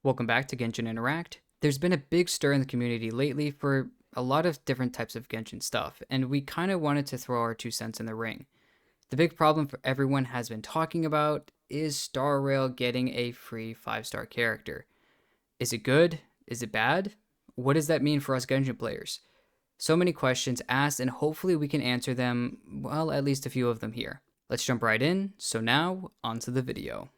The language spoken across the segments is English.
Welcome back to Genshin Interact. There's been a big stir in the community lately for a lot of different types of Genshin stuff, and we kind of wanted to throw our 2 cents in the ring. The big problem for everyone has been talking about is Star Rail getting a free 5-star character. Is it good? Is it bad? What does that mean for us Genshin players? So many questions asked, and hopefully we can answer them, well, at least a few of them here. Let's jump right in. So now, onto the video.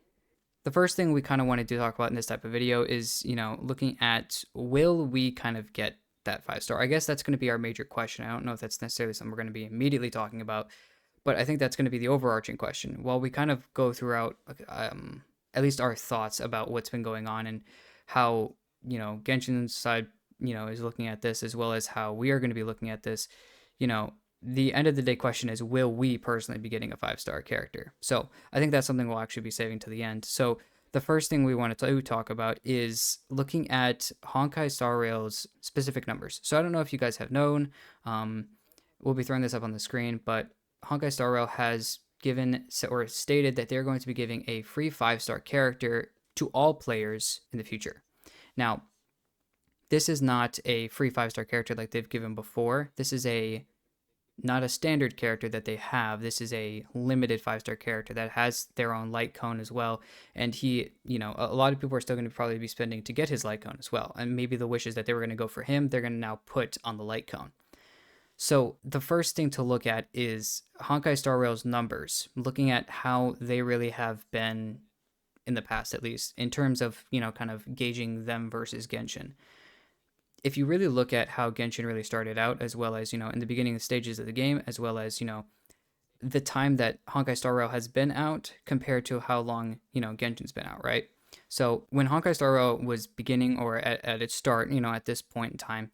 The first thing we kind of wanted to talk about in this type of video is, looking at will we kind of get that 5-star? I guess that's going to be our major question. I don't know if that's necessarily something we're going to be immediately talking about, but I think that's going to be the overarching question. While we kind of go throughout at least our thoughts about what's been going on and how, Genshin's side, is looking at this, as well as how we are going to be looking at this, the end of the day question is, will we personally be getting a 5-star character? So I think that's something we'll actually be saving to the end. So the first thing we wanted to talk about is looking at Honkai Star Rail's specific numbers. So I don't know if you guys have known, we'll be throwing this up on the screen, but Honkai Star Rail has given or stated that they're going to be giving a free 5-star character to all players in the future. Now, this is not a free 5-star character like they've given before. This is not a standard character that they have. This is a limited 5-star character that has their own light cone as well. And he, a lot of people are still going to probably be spending to get his light cone as well. And maybe the wishes that they were going to go for him, they're going to now put on the light cone. So the first thing to look at is Honkai Star Rail's numbers, looking at how they really have been in the past, at least in terms of, kind of gauging them versus Genshin. If you really look at how Genshin really started out, as well as, in the beginning stages of the game, as well as, the time that Honkai Star Rail has been out compared to how long, Genshin's been out, right? So when Honkai Star Rail was beginning or at its start, at this point in time,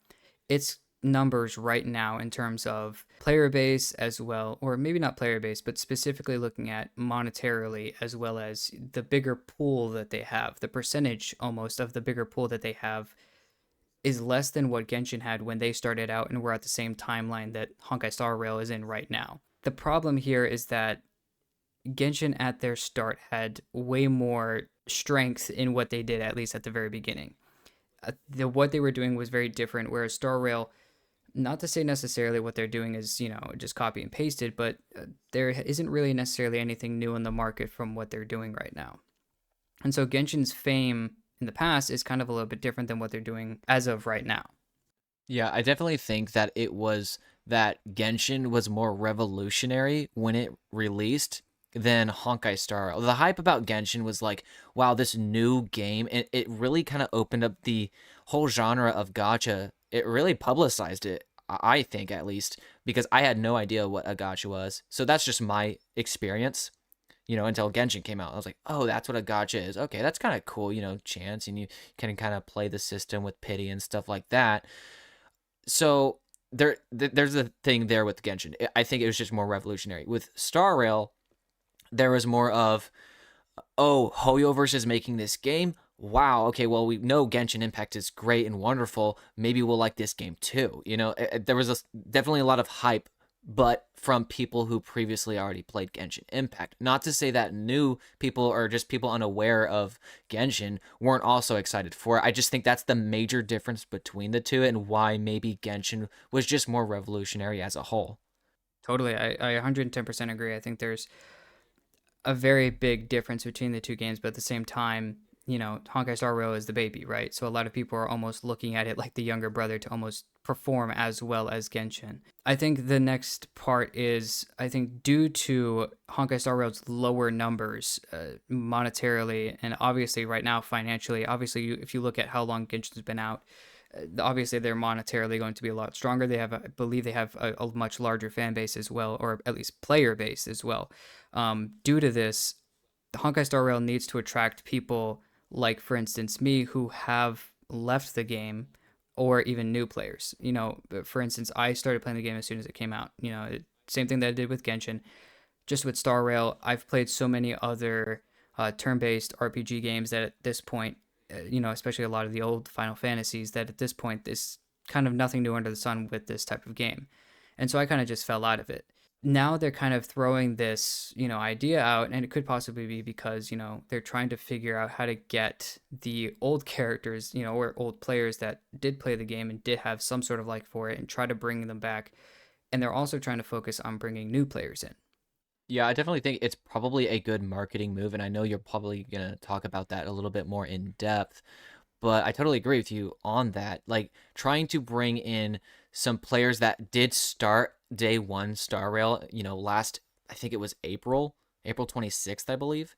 its numbers right now in terms of player base as well, or maybe not player base, but specifically looking at monetarily, as well as the bigger pool that they have, the percentage almost of the bigger pool that they have is less than what Genshin had when they started out and were at the same timeline that Honkai Star Rail is in right now. The problem here is that Genshin at their start had way more strength in what they did, at least at the very beginning. What they were doing was very different, whereas Star Rail, not to say necessarily what they're doing is, just copy and pasted, but there isn't really necessarily anything new in the market from what they're doing right now. And so Genshin's fame in the past is kind of a little bit different than what they're doing as of right now. Yeah, I definitely think that it was that Genshin was more revolutionary when it released than Honkai Star. The hype about Genshin was like, wow, this new game, and it really kind of opened up the whole genre of gacha. It really publicized it, I think at least, because I had no idea what a gacha was. So that's just my experience, until Genshin came out. I was like, oh, that's what a gacha is. Okay, that's kind of cool, chance, and you can kind of play the system with pity and stuff like that. So there's a thing there with Genshin. I think it was just more revolutionary. With Star Rail, there was more of, oh, Hoyoverse is making this game. Wow, okay, well, we know Genshin Impact is great and wonderful. Maybe we'll like this game too. There was definitely a lot of hype, but from people who previously already played Genshin Impact. Not to say that new people or just people unaware of Genshin weren't also excited for it. I just think that's the major difference between the two and why maybe Genshin was just more revolutionary as a whole. Totally. I 110% agree. I think there's a very big difference between the two games, but at the same time, Honkai Star Rail is the baby, right? So a lot of people are almost looking at it like the younger brother to almost perform as well as Genshin. I think the next part is, I think due to Honkai Star Rail's lower numbers monetarily, and obviously right now financially, obviously if you look at how long Genshin's been out, obviously they're monetarily going to be a lot stronger. I believe they have a much larger fan base as well, or at least player base as well. Due to this, the Honkai Star Rail needs to attract people like, for instance, me, who have left the game, or even new players. For instance, I started playing the game as soon as it came out. Same thing that I did with Genshin. Just with Star Rail, I've played so many other turn-based RPG games that at this point, especially a lot of the old Final Fantasies, that at this point, there's kind of nothing new under the sun with this type of game. And so I kind of just fell out of it. now they're kind of throwing this, idea out, and it could possibly be because, they're trying to figure out how to get the old characters, or old players that did play the game and did have some sort of like for it and try to bring them back. And they're also trying to focus on bringing new players in. Yeah, I definitely think it's probably a good marketing move, and I know you're probably gonna talk about that a little bit more in depth, but I totally agree with you on that. Like trying to bring in some players that did start day one Star Rail, last I think it was April 26th, I believe.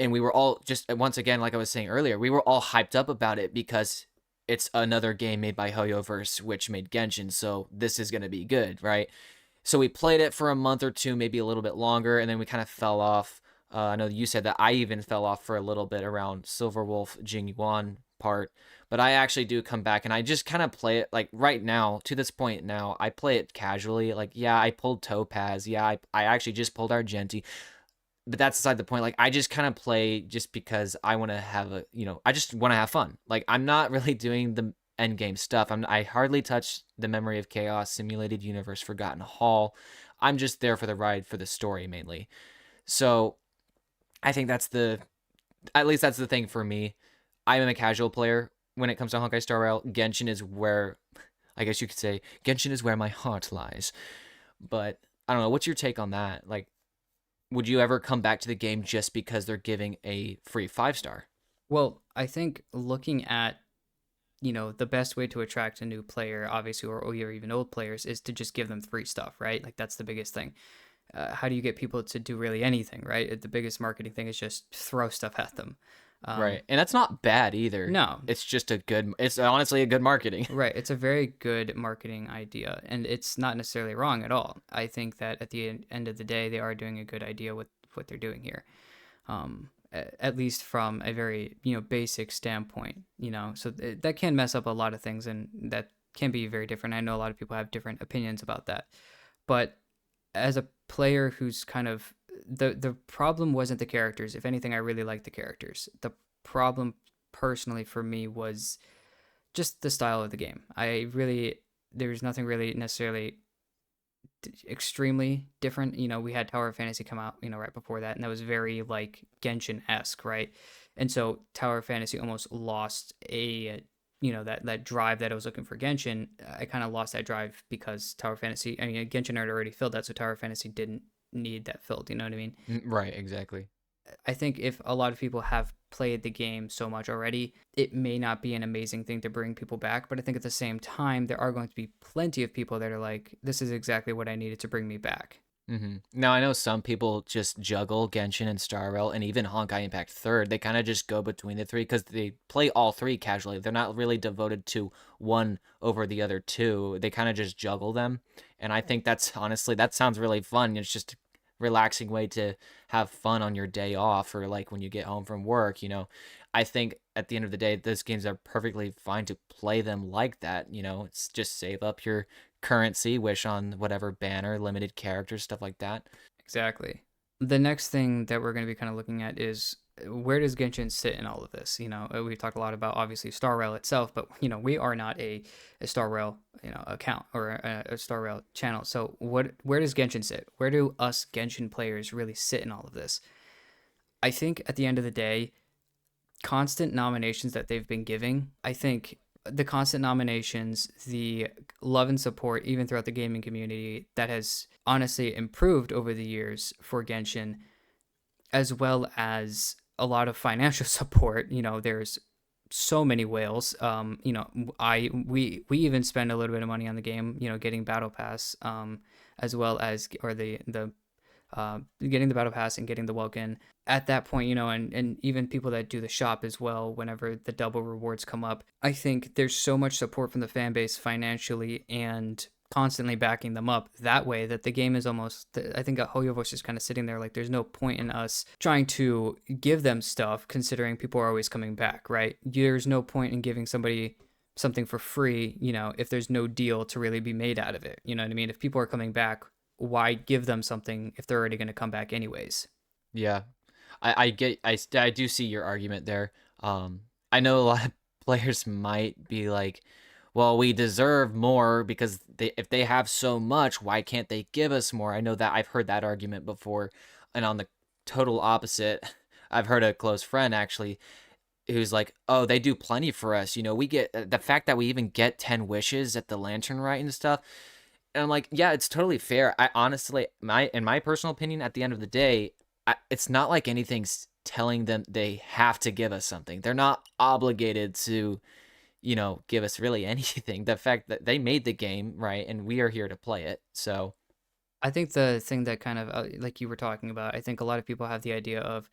And we were all just once again, like I was saying earlier, we were all hyped up about it because it's another game made by HoYoverse, which made Genshin, so this is gonna be good, right? So we played it for a month or two, maybe a little bit longer, and then we kind of fell off. I know you said that I even fell off for a little bit around Silverwolf Jingyuan part, but I actually do come back and I just kind of play it like right now to this point now. I play it casually. Like, yeah, I pulled Topaz. Yeah, I actually just pulled Argenti, but that's beside the point. Like, I just kind of play just because I want to have I just want to have fun. Like, I'm not really doing the end game stuff. I hardly touch the Memory of Chaos, Simulated Universe, Forgotten Hall. I'm just there for the ride, for the story mainly. So I think at least that's the thing for me. I am a casual player when it comes to Honkai Star Rail. Genshin is where, I guess you could say, Genshin is where my heart lies. But I don't know. What's your take on that? Like, would you ever come back to the game just because they're giving a free 5-star? Well, I think looking at, the best way to attract a new player, obviously, or even old players, is to just give them free stuff, right? Like, that's the biggest thing. How do you get people to do really anything, right? The biggest marketing thing is just throw stuff at them. Right. And that's not bad either. No, It's honestly a good marketing. right. It's a very good marketing idea, and it's not necessarily wrong at all. I think that at the end of the day, they are doing a good idea with what they're doing here. At least from a very, basic standpoint, so that can mess up a lot of things, and that can be very different. I know a lot of people have different opinions about that, but as a player who's kind of the problem wasn't the characters. If anything, I really liked the characters. The problem personally for me was just the style of the game. There was nothing really necessarily extremely different. We had Tower of Fantasy come out, right before that, and that was very like Genshin esque, right? And so Tower of Fantasy almost lost a that drive that I was looking for Genshin. I kind of lost that drive because Tower Fantasy. I mean, Genshin had already filled that, so Tower Fantasy didn't need that filled. You know what I mean? Right, exactly. I think if a lot of people have played the game so much already, it may not be an amazing thing to bring people back. But I think at the same time, there are going to be plenty of people that are like, this is exactly what I needed to bring me back. Now I know some people just juggle Genshin and Star Rail and even Honkai Impact Third. They kind of just go between the three because they play all three casually. They're not really devoted to one over the other two. They kind of just juggle them, and I think that's honestly that sounds really fun. It's just a relaxing way to have fun on your day off or like when you get home from work. I think at the end of the day, those games are perfectly fine to play them like that. It's just save up your currency, wish on whatever banner, limited characters, stuff like that. Exactly. The next thing that we're going to be kind of looking at is where does Genshin sit in all of this? We've talked a lot about obviously Star Rail itself, but we are not a Star Rail account or a Star Rail channel. So where does Genshin sit? Where do us Genshin players really sit in all of this? I think at the end of the day, constant nominations that they've been giving, I think the constant nominations, the love and support, even throughout the gaming community, that has honestly improved over the years for Genshin, as well as a lot of financial support. There's so many whales. We even spend a little bit of money on the game. Getting Battle Pass, as well as or the getting the battle pass and getting the Welkin at that point, and even people that do the shop as well, whenever the double rewards come up. I think there's so much support from the fan base financially and constantly backing them up that way that the game is almost, I think HoYoverse is kind of sitting there like there's no point in us trying to give them stuff considering people are always coming back, right? There's no point in giving somebody something for free, if there's no deal to really be made out of it. You know what I mean? If people are coming back, why give them something if they're already going to come back anyways? Yeah, I do see your argument there. I know a lot of players might be like, well, we deserve more because if they have so much, why can't they give us more? I know that I've heard that argument before. And on the total opposite, I've heard a close friend actually who's like, "Oh, they do plenty for us. You know, we get the fact that we even get 10 wishes at the Lantern Rite and stuff." And I'm like, "Yeah, it's totally fair." I honestly, in my personal opinion, at the end of the day, it's not like anything's telling them they have to give us something. They're not obligated to, give us really anything. The fact that they made the game, right, and we are here to play it. So, I think the thing that kind of like you were talking about, I think a lot of people have the idea of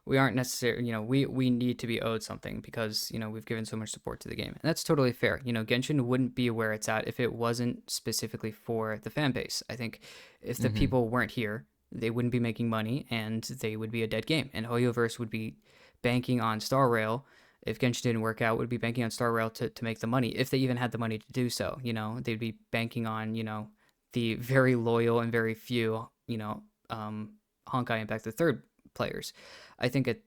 we aren't necessarily, we need to be owed something because, we've given so much support to the game. And that's totally fair. Genshin wouldn't be where it's at if it wasn't specifically for the fan base. I think if the mhm, people weren't here, they wouldn't be making money and they would be a dead game. And Hoyoverse would be banking on Star Rail. If Genshin didn't work out, would be banking on Star Rail to make the money if they even had the money to do so. They'd be banking on, the very loyal and very few, Honkai Impact the Third players. I think at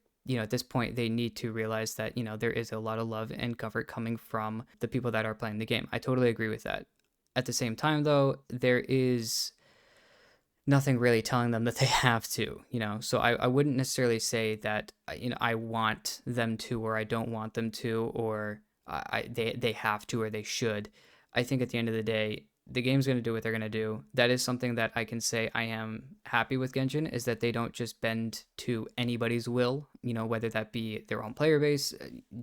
this point they need to realize that there is a lot of love and comfort coming from the people that are playing the game. I totally agree with that. At the same time, though, there is nothing really telling them that they have to, so I wouldn't necessarily say that I want them to or I don't want them to or they have to or they should. I think at the end of the day the game's going to do what they're going to do. That is something that I can say I am happy with Genshin is that they don't just bend to anybody's will, whether that be their own player base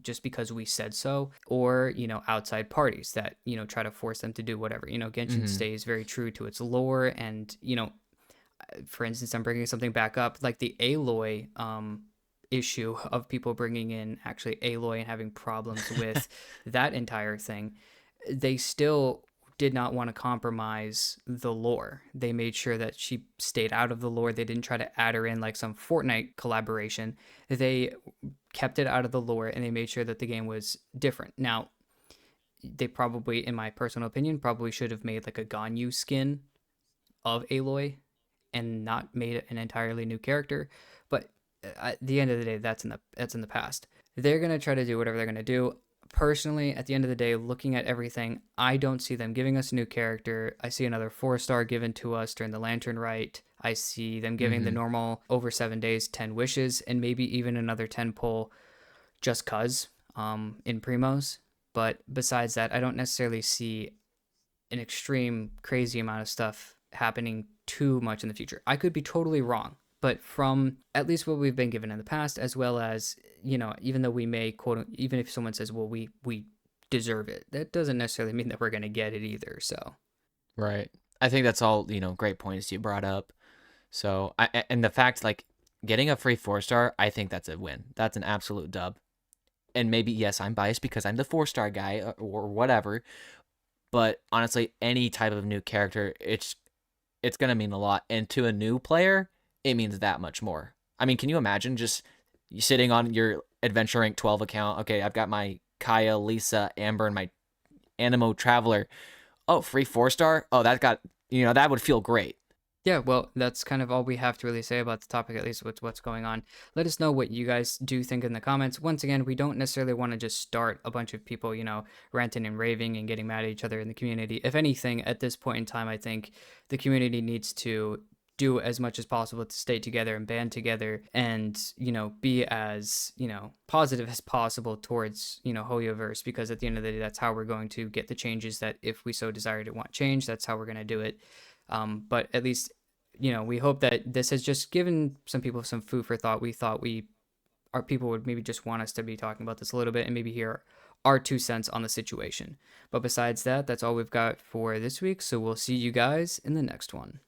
just because we said so or, outside parties that, try to force them to do whatever. Genshin mhm, stays very true to its lore and, for instance, I'm bringing something back up like the Aloy issue of people bringing in actually Aloy and having problems with that entire thing. They still did not want to compromise the lore. They made sure that she stayed out of the lore. They didn't try to add her in like some Fortnite collaboration. They kept it out of the lore and they made sure that the game was different. Now, they probably, in my personal opinion, probably should have made like a Ganyu skin of Aloy and not made an entirely new character. But at the end of the day, that's in the past. They're gonna try to do whatever they're gonna do. Personally, at the end of the day, looking at everything, I don't see them giving us a new character. I see another 4-star given to us during the Lantern Rite. I see them giving the mhm. normal over 7 days 10 wishes and maybe even another 10 pull just cuz in primos. But besides that, I don't necessarily see an extreme crazy amount of stuff happening too much in the future. I could be totally wrong, but from at least what we've been given in the past, as well as even though we may quote, even if someone says, "Well, we deserve it," that doesn't necessarily mean that we're gonna get it either. So Right. I think that's all, great points you brought up. So, and the fact like getting a free 4-star, I think that's a win. That's an absolute dub. And maybe yes, I'm biased because I'm the 4-star guy or whatever, but honestly, any type of new character, it's going to mean a lot. And to a new player, it means that much more. I mean, can you imagine just you sitting on your Adventure Rank 12 account? Okay, I've got my Kaya, Lisa, Amber, and my Animo Traveler. Oh, free 4-star? Oh, that would feel great. yeah, well, that's kind of all we have to really say about the topic, at least with what's going on. Let us know what you guys do think in the comments. Once again, we don't necessarily want to just start a bunch of people, ranting and raving and getting mad at each other in the community. If anything, at this point in time, I think the community needs to do as much as possible to stay together and band together and, be as, positive as possible towards, Hoyoverse, because at the end of the day, that's how we're going to get the changes that if we so desire to want change, that's how we're going to do it. But at least we hope that this has just given some people some food for thought. We thought our people would maybe just want us to be talking about this a little bit and maybe hear our 2 cents on the situation. But besides that, that's all we've got for this week. So we'll see you guys in the next one.